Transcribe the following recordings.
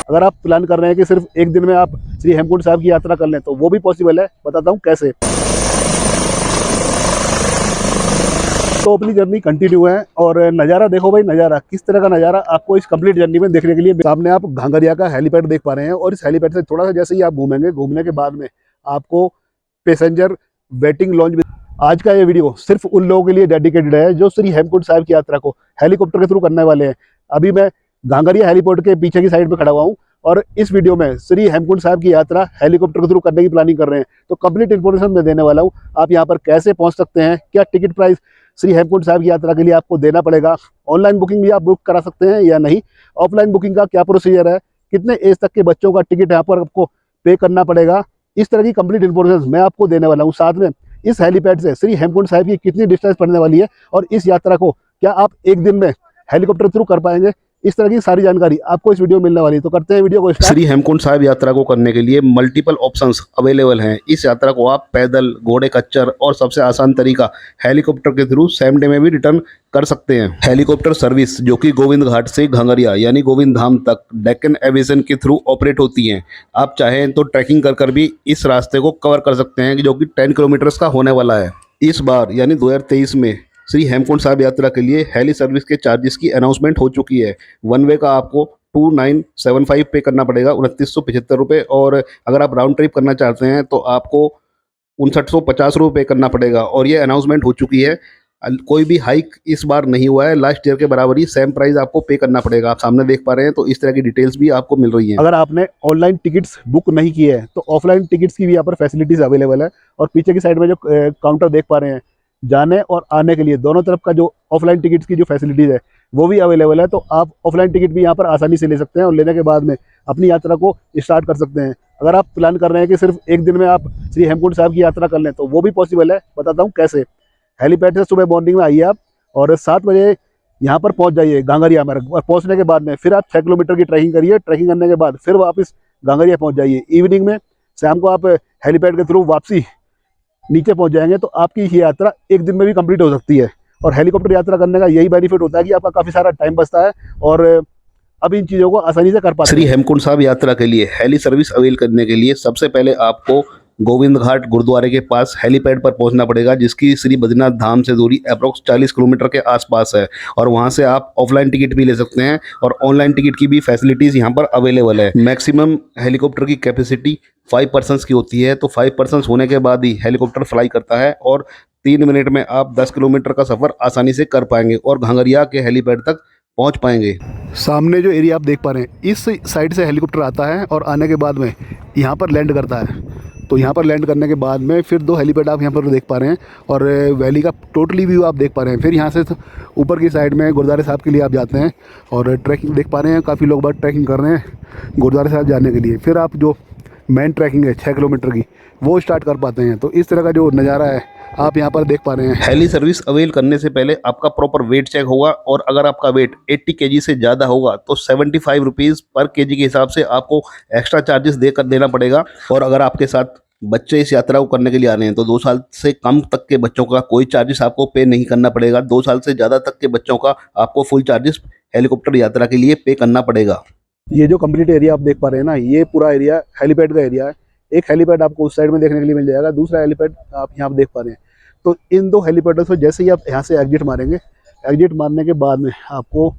अगर आप प्लान कर रहे हैं कि सिर्फ एक दिन में आप श्री हेमकुंड साहिब की यात्रा कर लें तो वो भी पॉसिबल है। बताता हूँ कैसे। तो अपनी जर्नी कंटिन्यू है और नज़ारा देखो भाई, नज़ारा किस तरह का नज़ारा आपको इस कंप्लीट जर्नी में देखने के लिए सामने आप घांगरिया का हेलीपैड देख पा रहे हैं। और इस हेलीपैड से थोड़ा सा जैसे ही आप घूमेंगे, घूमने के बाद में आपको पैसेंजर वेटिंग लॉन्च। आज का ये वीडियो सिर्फ उन लोगों के लिए डेडिकेटेड है जो श्री हेमकुंड साहिब की यात्रा को हेलीकॉप्टर के थ्रू करने वाले हैं। अभी मैं घांगरिया हेलीपोर्ट के पीछे की साइड पे खड़ा हुआ हूँ और इस वीडियो में श्री हेमकुंड साहिब की यात्रा हेलीकॉप्टर के थ्रू करने की प्लानिंग कर रहे हैं। तो कंप्लीट इन्फॉर्मेशन मैं देने वाला हूँ। आप यहाँ पर कैसे पहुँच सकते हैं, क्या टिकट प्राइस श्री हेमकुंड साहिब की यात्रा के लिए आपको देना पड़ेगा, ऑनलाइन बुकिंग भी आप बुक करा सकते हैं या नहीं, ऑफलाइन बुकिंग का क्या प्रोसीजर है, कितने एज तक के बच्चों का टिकट यहाँ पर आपको पे करना पड़ेगा, इस तरह की कंप्लीट इन्फॉर्मेशन मैं आपको देने वाला हूँ। साथ में इस हेलीपैड से श्री हेमकुंड साहिब की कितनी डिस्टेंस पड़ने वाली है और इस यात्रा को क्या आप एक दिन में हेलीकॉप्टर थ्रू कर पाएंगे, इस तरह की सारी जानकारी आपको इस वीडियो में मिलने वाली है। तो करते हैं वीडियो को स्टार्ट। श्री हेमकुंड साहिब यात्रा को करने के लिए मल्टीपल ऑप्शंस अवेलेबल हैं। इस यात्रा को आप पैदल, घोड़े खच्चर और सबसे आसान तरीका हेलीकॉप्टर के थ्रू सेम डे में भी रिटर्न कर सकते हैं। हेलीकॉप्टर सर्विस जो कि गोविंद घाट से घांगरिया यानी गोविंद धाम तक डेक्कन एविएशन के थ्रू ऑपरेट होती हैं। आप चाहें तो ट्रैकिंग कर भी इस रास्ते को कवर कर सकते हैं जो कि 10 किलोमीटर्स का होने वाला है। इस बार यानी 2023 में श्री हेमकुंड साहिब यात्रा के लिए हेली सर्विस के चार्जेस की अनाउंसमेंट हो चुकी है। वन वे का आपको 2975 पे करना पड़ेगा, 2975 रुपये। और अगर आप राउंड ट्रिप करना चाहते हैं तो आपको 5950 रुपये पे करना पड़ेगा। और ये अनाउंसमेंट हो चुकी है, कोई भी हाइक इस बार नहीं हुआ है। लास्ट ईयर के बराबर ही सेम प्राइस आपको पे करना पड़ेगा। आप सामने देख पा रहे हैं, तो इस तरह की डिटेल्स भी आपको मिल रही हैं। अगर आपने ऑनलाइन टिकट्स बुक नहीं किए हैं तो ऑफलाइन टिकट्स की भी यहाँ पर फैसिलिटीज अवेलेबल है। और पीछे की साइड में जो काउंटर देख पा रहे हैं, जाने और आने के लिए दोनों तरफ का जो ऑफलाइन टिकट्स की जो फैसिलिटीज़ है वो भी अवेलेबल है। तो आप ऑफलाइन टिकट भी यहाँ पर आसानी से ले सकते हैं और लेने के बाद में अपनी यात्रा को स्टार्ट कर सकते हैं। अगर आप प्लान कर रहे हैं कि सिर्फ एक दिन में आप श्री हेमकुंड साहिब की यात्रा कर लें तो वो भी पॉसिबल है। बताता हूँ कैसे। हेलीपैड से सुबह मॉर्निंग में आइए आप और 7 बजे यहाँ पर पहुँच जाइए घांगरिया में। और पहुँचने के बाद में फिर आप 6 किलोमीटर की ट्रैकिंग करिए। ट्रैकिंग करने के बाद फिर वापस घांगरिया पहुँच जाइए। इवनिंग में शाम को आप हेलीपैड के थ्रू वापसी नीचे पहुंच जाएंगे तो आपकी ये यात्रा एक दिन में भी कंप्लीट हो सकती है। और हेलीकॉप्टर यात्रा करने का यही बेनिफिट होता है कि आपका काफ़ी सारा टाइम बचता है और अब इन चीज़ों को आसानी से कर पाते हैं। श्री हेमकुंड साहिब यात्रा के लिए हेली सर्विस अवेल करने के लिए सबसे पहले आपको गोविंद घाट गुरुद्वारे के पास हेलीपैड पर पहुंचना पड़ेगा, जिसकी श्री बद्रीनाथ धाम से दूरी अप्रोक्स 40 किलोमीटर के आसपास है। और वहां से आप ऑफलाइन टिकट भी ले सकते हैं और ऑनलाइन टिकट की भी फैसिलिटीज़ यहां पर अवेलेबल है। मैक्सिमम हेलीकॉप्टर की कैपेसिटी 5 पर्सन्स की होती है, तो 5 पर्सन्स होने के बाद ही हेलीकॉप्टर फ्लाई करता है और 3 मिनट में आप 10 किलोमीटर का सफ़र आसानी से कर पाएंगे और घांगरिया के हेलीपैड तक पहुंच पाएंगे। सामने जो एरिया आप देख पा रहे हैं, इस साइड से हेलीकॉप्टर आता है और आने के बाद में यहाँ पर लैंड करता है। तो यहाँ पर लैंड करने के बाद में फिर 2 हेलीपैड आप यहाँ पर देख पा रहे हैं और वैली का टोटली व्यू आप देख पा रहे हैं। फिर यहाँ से ऊपर की साइड में गुरुद्वारे साहब के लिए आप जाते हैं और ट्रैकिंग देख पा रहे हैं। काफ़ी लोग बात ट्रैकिंग कर रहे हैं गुरुद्वारे साहब जाने के लिए। फिर आप जो मेन ट्रैकिंग है 6 किलोमीटर की, वो स्टार्ट कर पाते हैं। तो इस तरह का जो नज़ारा है आप यहाँ पर देख पा रहे हैं। हेली सर्विस अवेल करने से पहले आपका प्रॉपर वेट चेक होगा और अगर आपका वेट 80 केजी से ज़्यादा होगा तो 75 रुपीज़ पर केजी के हिसाब से आपको एक्स्ट्रा चार्जेस देना पड़ेगा। और अगर आपके साथ बच्चे इस यात्रा को करने के लिए आ रहे हैं तो 2 साल से कम तक के बच्चों का कोई चार्जेस आपको पे नहीं करना पड़ेगा। 2 साल से ज़्यादा तक के बच्चों का आपको फुल चार्जेस हेलीकॉप्टर यात्रा के लिए पे करना पड़ेगा। ये जो कंप्लीट एरिया आप देख पा रहे हैं ना, ये पूरा एरिया हेलीपैड का एरिया है। एक हेलीपैड आपको उस साइड में देखने के लिए मिल जाएगा, दूसरा हेलीपैड आप यहाँ देख पा रहे हैं। तो इन 2 हेलीपैडों से जैसे ही आप यहाँ से एग्जिट मारेंगे, एग्जिट मारने के बाद में आपको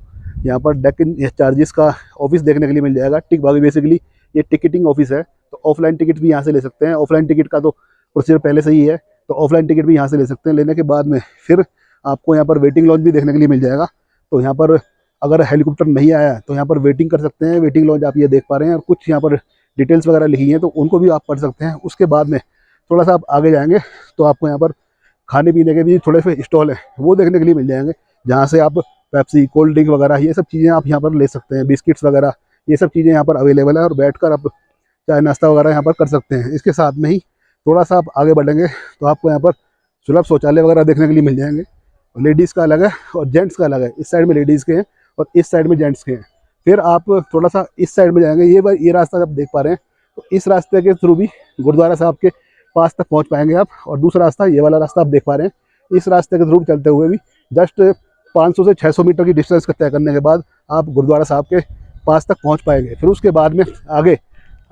यहाँ पर डेक्कन चार्जेस का ऑफिस देखने के लिए मिल जाएगा। बेसिकली ये टिकटिंग ऑफिस है। तो ऑफलाइन टिकट भी यहाँ से ले सकते हैं। ऑफलाइन टिकट का तो प्रोसीजर पहले से ही है, तो ऑफलाइन टिकट भी यहाँ से ले सकते हैं। लेने के बाद में फिर आपको यहाँ पर वेटिंग लॉन्च भी देखने के लिए मिल जाएगा। तो यहाँ पर अगर हेलीकॉप्टर नहीं आया तो यहाँ पर वेटिंग कर सकते हैं। वेटिंग लॉन्च आप ये देख पा रहे हैं और कुछ यहाँ पर डिटेल्स वगैरह लिखी हैं तो उनको भी आप पढ़ सकते हैं। उसके बाद में थोड़ा सा आप आगे जाएंगे तो आपको यहाँ पर खाने पीने के भी थोड़े से स्टॉल हैं, वो देखने के लिए मिल जाएंगे, जहाँ से आप पेप्सी, कोल्ड ड्रिंक वगैरह ये सब चीज़ें आप यहाँ पर ले सकते हैं। बिस्किट्स वगैरह ये सब चीज़ें यहाँ पर अवेलेबल है और बैठकर आप चाय नाश्ता वगैरह यहाँ पर कर सकते हैं। इसके साथ में ही थोड़ा सा आप आगे बढ़ेंगे तो आपको यहाँ पर सुलभ शौचालय वगैरह देखने के लिए मिल जाएंगे। लेडीज़ का अलग है और जेंट्स का अलग है। इस साइड में लेडीज़ के हैं और इस साइड में जेंट्स के हैं। फिर आप थोड़ा सा इस साइड में जाएंगे, ये रास्ता आप देख पा रहे हैं, तो इस रास्ते के थ्रू भी गुरुद्वारा साहब के पास तक पहुंच पाएंगे आप। और दूसरा रास्ता, ये वाला रास्ता आप देख पा रहे हैं, इस रास्ते के थ्रू चलते हुए भी जस्ट 500 से 600 मीटर की डिस्टेंस तय करने के बाद आप गुरुद्वारा साहब के पास तक पहुंच पाएंगे। फिर उसके बाद में आगे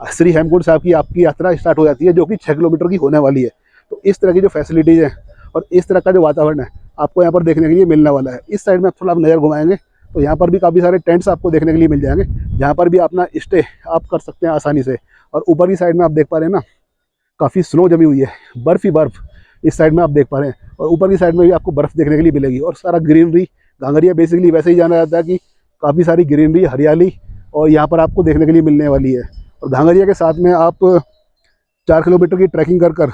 श्री हेमकुंड साहब की आपकी यात्रा स्टार्ट हो जाती है, जो कि 6 किलोमीटर की होने वाली है। तो इस तरह की जो फैसिलिटीज़ हैं और इस तरह का जो वातावरण है आपको यहाँ पर देखने के लिए मिलने वाला है। इस साइड में आप थोड़ा आप नज़र घुमाएंगे तो यहाँ पर भी काफ़ी सारे टेंट्स आपको देखने के लिए मिल जाएंगे, जहाँ पर भी अपना स्टे आप कर सकते हैं आसानी से। और ऊपर की साइड में आप देख पा रहे हैं ना, काफ़ी स्नो जमी हुई है, बर्फ़ ही बर्फ़ इस साइड में आप देख पा रहे हैं। और ऊपर की साइड में भी आपको बर्फ़ देखने के लिए मिलेगी और सारा ग्रीनरी। घांगरिया बेसिकली वैसे ही जाना जाता है कि काफ़ी सारी ग्रीनरी, हरियाली और यहाँ पर आपको देखने के लिए मिलने वाली है। और घांगरिया के साथ में आप 4 किलोमीटर की ट्रैकिंग कर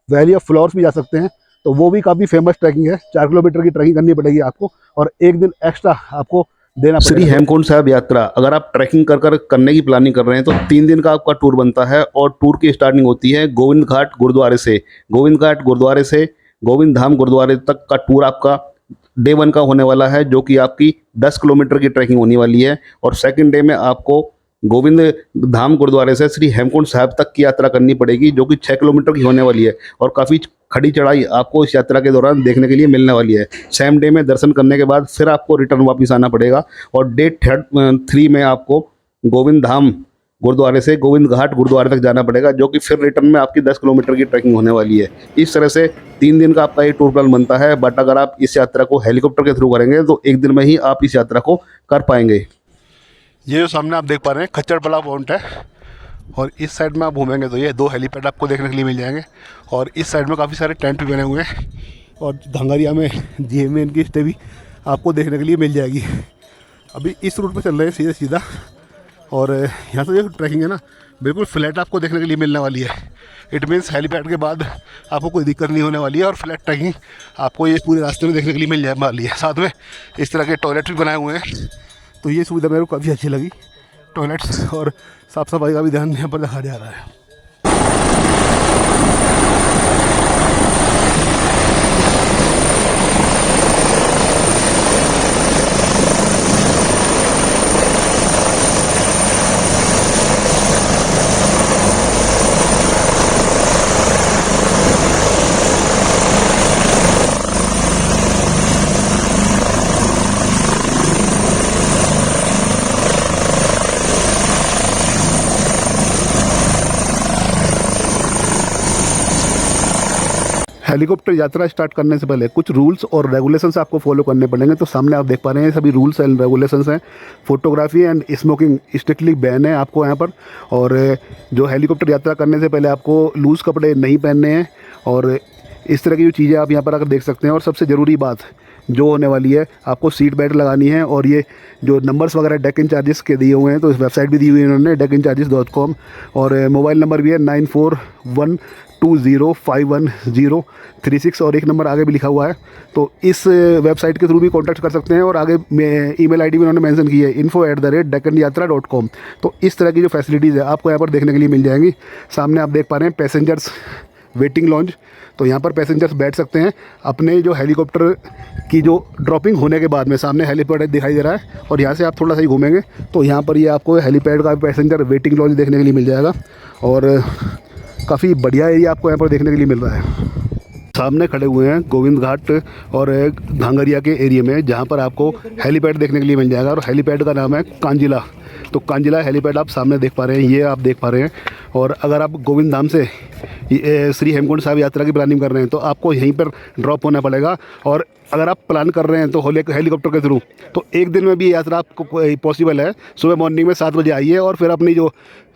वैली ऑफ फ्लावर्स भी जा सकते हैं। तो वो भी काफ़ी फेमस ट्रैकिंग है, 4 किलोमीटर की ट्रैकिंग करनी पड़ेगी आपको और 1 दिन एक्स्ट्रा आपको देना श्री पड़ेगा। हेमकुंड साहब यात्रा अगर आप ट्रैकिंग कर करने की प्लानिंग कर रहे हैं तो 3 दिन का आपका टूर बनता है और टूर की स्टार्टिंग होती है गोविंद घाट गुरुद्वारे से। गोविंद घाट गुरुद्वारे से गोविंद धाम गुरुद्वारे तक का टूर आपका डे 1 का होने वाला है, जो कि आपकी 10 किलोमीटर की ट्रैकिंग होने वाली है। और सेकंड डे में आपको गोविंद धाम गुरुद्वारे से श्री हेमकुंड साहब तक की यात्रा करनी पड़ेगी, जो कि 6 किलोमीटर की होने वाली है और काफ़ी खड़ी चढ़ाई आपको इस यात्रा के दौरान देखने के लिए मिलने वाली है। सेम डे में दर्शन करने के बाद फिर आपको रिटर्न वापस आना पड़ेगा और डे 3 में आपको गोविंद धाम गुरुद्वारे से गोविंद घाट गुरुद्वारे तक जाना पड़ेगा, जो कि फिर रिटर्न में आपकी 10 किलोमीटर की ट्रैकिंग होने वाली है। इस तरह से 3 दिन का आपका ये टूर प्लान बनता है। बट अगर आप इस यात्रा को हेलीकॉप्टर के थ्रू करेंगे तो 1 दिन में ही आप इस यात्रा को कर पाएंगे। ये जो सामने आप देख पा रहे हैं खच्चर बला पॉइंट है और इस साइड में आप घूमेंगे तो ये 2 हेलीपैड आपको देखने के लिए मिल जाएंगे और इस साइड में काफ़ी सारे टेंट भी बने हुए हैं और घांगरिया में GMA की स्टे भी आपको देखने के लिए मिल जाएगी। अभी इस रूट पे चल रहे हैं सीधा सीधा और यहाँ से जो ट्रैकिंग है ना बिल्कुल फ्लैट आपको देखने के लिए मिलने वाली है। इट मीन्स हेलीपैड के बाद आपको कोई दिक्कत नहीं होने वाली है और फ्लैट ट्रैकिंग आपको ये पूरे रास्ते में देखने के लिए मिल जाने वाली है। साथ में इस तरह के टॉयलेट भी बनाए हुए हैं, तो ये सुविधा मेरे को काफ़ी अच्छी लगी। टॉयलेट्स और साफ़ सफाई का भी ध्यान यहाँ पर रखा जा रहा है। हेलीकॉप्टर यात्रा स्टार्ट करने से पहले कुछ रूल्स और रेगुलेशंस आपको फॉलो करने पड़ेंगे। तो सामने आप देख पा रहे हैं सभी रूल्स एंड रेगुलेशंस हैं। Photography and smoking strictly ban है आपको यहाँ पर। और जो हेलीकॉप्टर यात्रा करने से पहले आपको लूज़ कपड़े नहीं पहनने हैं और इस तरह की जो चीज़ें आप यहाँ पर आकर देख सकते हैं। और सबसे ज़रूरी बात जो होने वाली है, आपको सीट बेल्ट लगानी है। और ये जो नंबर्स वगैरह डेक इन चार्जेस के दिए हुए हैं, तो इस वेबसाइट भी दी हुई है इन्होंने dekincharges.com और मोबाइल नंबर भी है 9412051036 और एक नंबर आगे भी लिखा हुआ है। तो इस वेबसाइट के थ्रू भी कॉन्टैक्ट कर सकते हैं और आगे में ईमेल आईडी भी उन्होंने मेंशन की है info@deccanyatra.com। तो इस तरह की जो फैसिलिटीज़ है आपको यहाँ पर देखने के लिए मिल जाएंगी। सामने आप देख पा रहे हैं पैसेंजर्स वेटिंग लॉन्ज, तो यहाँ पर पैसेंजर्स बैठ सकते हैं अपने जो हेलीकॉप्टर की जो ड्रॉपिंग होने के बाद में। सामने हेलीपैड दिखाई दे रहा है और यहाँ से आप थोड़ा सा ही घूमेंगे तो यहाँ पर ये आपको हेलीपैड का पैसेंजर वेटिंग लॉन्ज देखने के लिए मिल जाएगा और काफ़ी बढ़िया एरिया आपको यहाँ पर देखने के लिए मिल रहा है। सामने खड़े हुए हैं गोविंद घाट और घांगरिया के एरिया में, जहाँ पर आपको हेलीपैड देखने के लिए मिल जाएगा और हेलीपैड का नाम है कांजिला। तो कांजिला हेलीपैड आप सामने देख पा रहे हैं, ये आप देख पा रहे हैं। और अगर आप गोविंद धाम से श्री हेमकुंड साहब यात्रा की प्लानिंग कर रहे हैं तो आपको यहीं पर ड्रॉप होना पड़ेगा। और अगर आप प्लान कर रहे हैं तो हेलीकॉप्टर के थ्रू, तो 1 दिन में भी यात्रा आपको पॉसिबल है। सुबह मॉर्निंग में 7 बजे आइए और फिर अपनी जो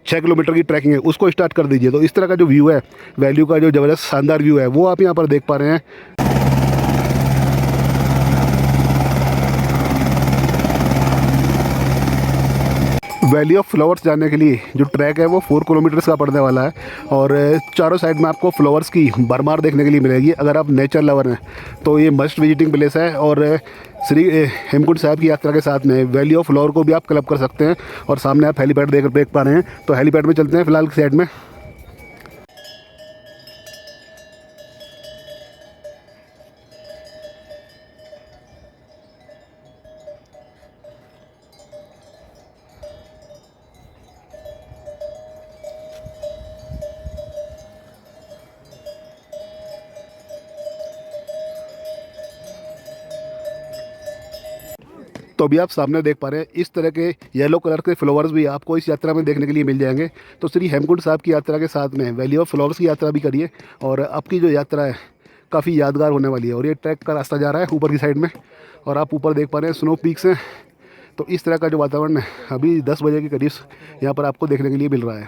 6 किलोमीटर की ट्रैकिंग है उसको स्टार्ट कर दीजिए। तो इस तरह का जो व्यू है, वैल्यू का जो ज़बरदस्त शानदार व्यू है, वो आप यहाँ पर देख पा रहे हैं। वैली ऑफ फ्लावर्स जाने के लिए जो ट्रैक है वो 4 किलोमीटर्स का पड़ने वाला है और चारों साइड में आपको फ्लावर्स की भरमार देखने के लिए मिलेगी। अगर आप नेचर लवर हैं तो ये मस्ट विजिटिंग प्लेस है। और श्री हेमकुंड साहब की यात्रा के साथ में वैली ऑफ फ्लावर को भी आप क्लब कर सकते हैं। और सामने आप हेलीपैड देख पा रहे हैं, तो हेलीपैड में चलते हैं फिलहाल साइड में। तो तो अभी आप सामने देख पा रहे हैं इस तरह के येलो कलर के फ्लावर्स भी आपको इस यात्रा में देखने के लिए मिल जाएंगे। तो श्री हेमकुंड साहब की यात्रा के साथ में वैली ऑफ फ्लावर्स की यात्रा भी करिए और आपकी जो यात्रा है काफ़ी यादगार होने वाली है। और ये ट्रैक का रास्ता जा रहा है ऊपर की साइड में और आप ऊपर देख पा रहे हैं स्नो पीक्स हैं। तो इस तरह का जो वातावरण है अभी 10 बजे के करीब यहाँ पर आपको देखने के लिए मिल रहा है।